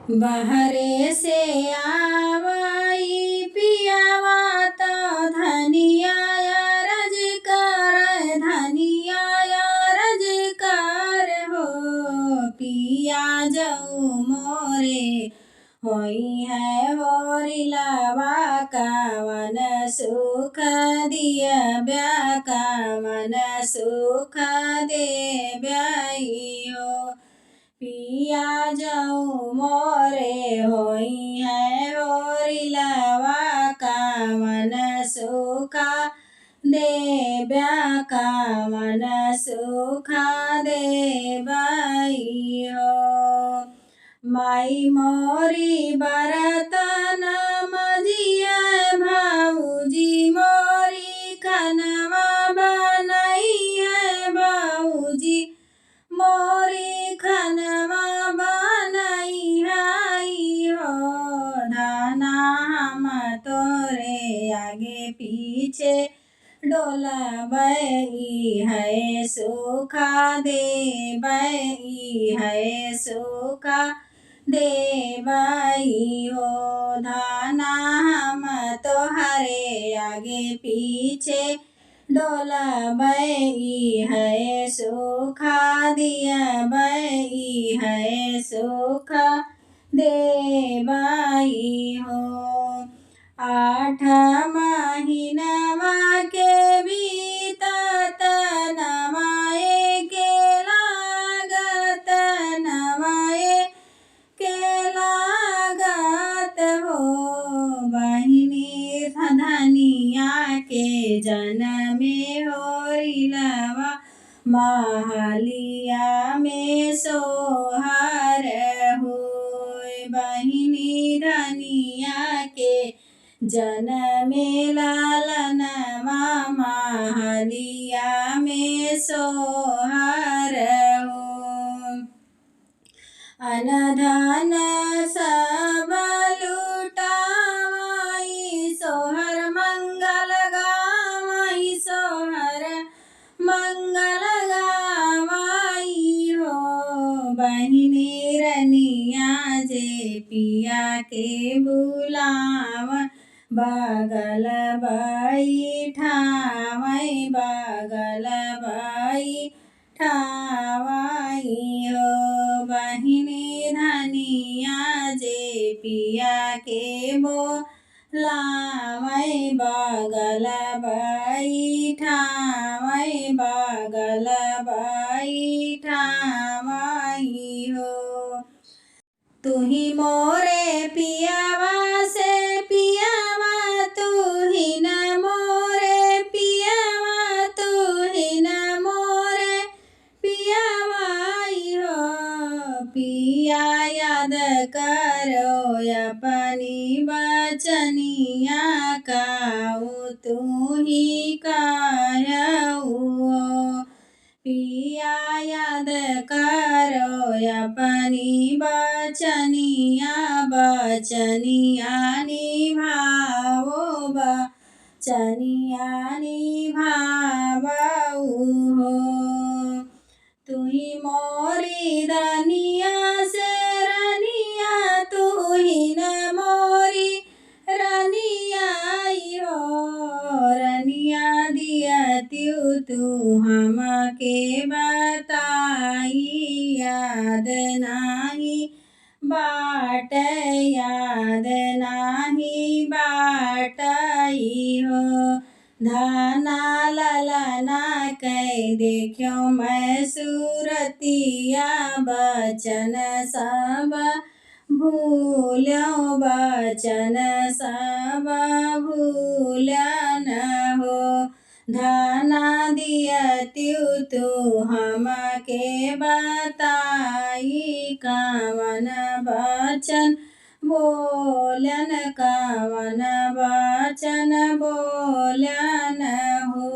बहरे से आवई पियावा तो धनिया रज कर धनिया रज कर हो पिया जाऊ मोरे होई है होरिलावा कावन सुख दिया ब्या कावन सुख दे ब्याइयो पिया जाऊ मोरे होई है होरिलावा कावन सुखा दे ब्या कावन सुखा दे बाइयो माई मोरी बरतन मजिया भाऊजी मोरी खनवा बनाई है भाऊजी मोरी खनवा बनाई हाई हो धाना हम तोरे आगे पीछे डोला बई है सुखा दे बई है सुखा दे बई हो धाना हम तोहरे आगे पीछे डोला बई है सुखा दिया बई है सुखा दे बई हो 8 महीनवा के बीतत नवाए के लागत नवाए के लागत हो बहिनी धनिया के जनमे होरिलवा महलिया में सोहर होय बहिनी धनिया के जनमे लालनवा महलिया में सोहर हो अनधन सब लुटावाई सोहर मंगल गावाई सोहर मंगल गावाई हो बहिनी रनिया जे पिया के बुलाव बगल बाई ठावई बगल बाई ठावाई हो बहिनी धनिया जे पिया के बोलावई बगल बाई ठावई बगल बाई ठावाई हो तुही मोरे पियावा से पियावा तुही न मोरे पियावा तुही न मोरे पियावाई हो पिया याद करो अपनी बचनिया काऊ तुही कहू पिया याद करो अपनी बचनिया बचनिया निभाओ बचनिया निभाओ हो तुही मोरी रनिया से रनिया तुही न मोरी रनिया हो रनिया दिया त्यू तू हम के बताई याद नाही बाट याद नाही बाटई हो धाना ललना कह देखो मैं सूरतिया बचन सब भूल्यो बचन सब भूलन हो धाना दिया त्यू तू हम के बताई कावन बचन बोलन कावन बचन बोलन हो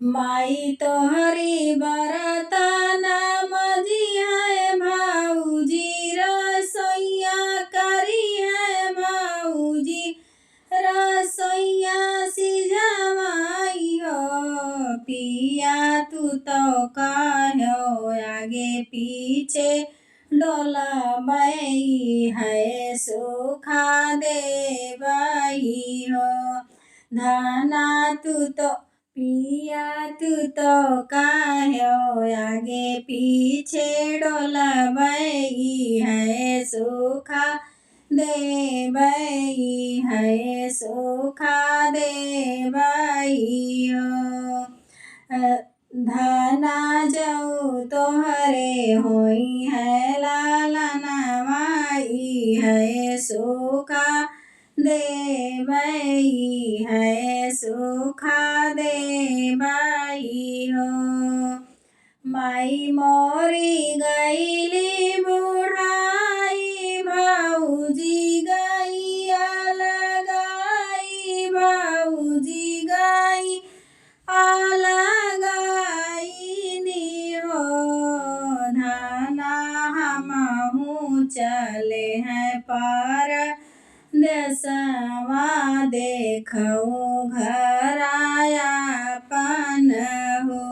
माई तोहरी बरतन मजिया भाऊजी रसोइया करी है भाऊजी रसोइया सिझवाई हो पिया तू तो कहो आगे पीछे डोलबई है सुखा देवई हो। धना तू तो पिया तू तो काह्यो आगे पीछे डोलबई है सुखा देवई है सुखा देवई हो। धना जऊ तोहरे होई है लालना माई है सुखा देवई है सुखा देवई हो। माई मोरी गईली बुढ़ाई भाऊजी गैया लगाई भाऊजी गई अलगाईनी हो। धना हमहू चले हैं पार देशवा देखऊ घर आपन हो।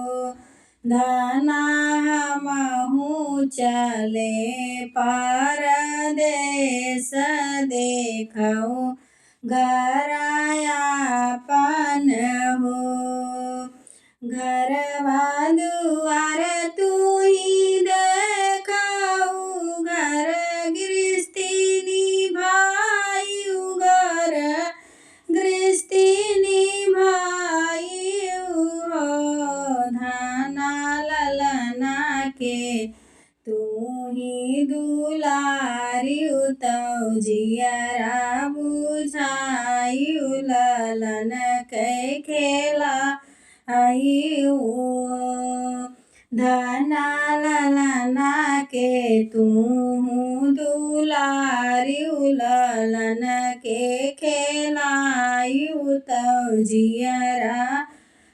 धना हमहू चले पार देश देखऊ घर आपन हो। घरवा दुआर तू ही देखऊ घर गृहस्थी निभायू घर गृहस्थी निभाई हो। धना ललना के तू ही दुलारियू तौ जियरा बुझायू ललन के खेला आयु हो। धना ललना के तू दुलारियू ललन के खेलायू तौ जियरा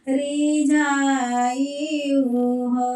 रिझायू हो।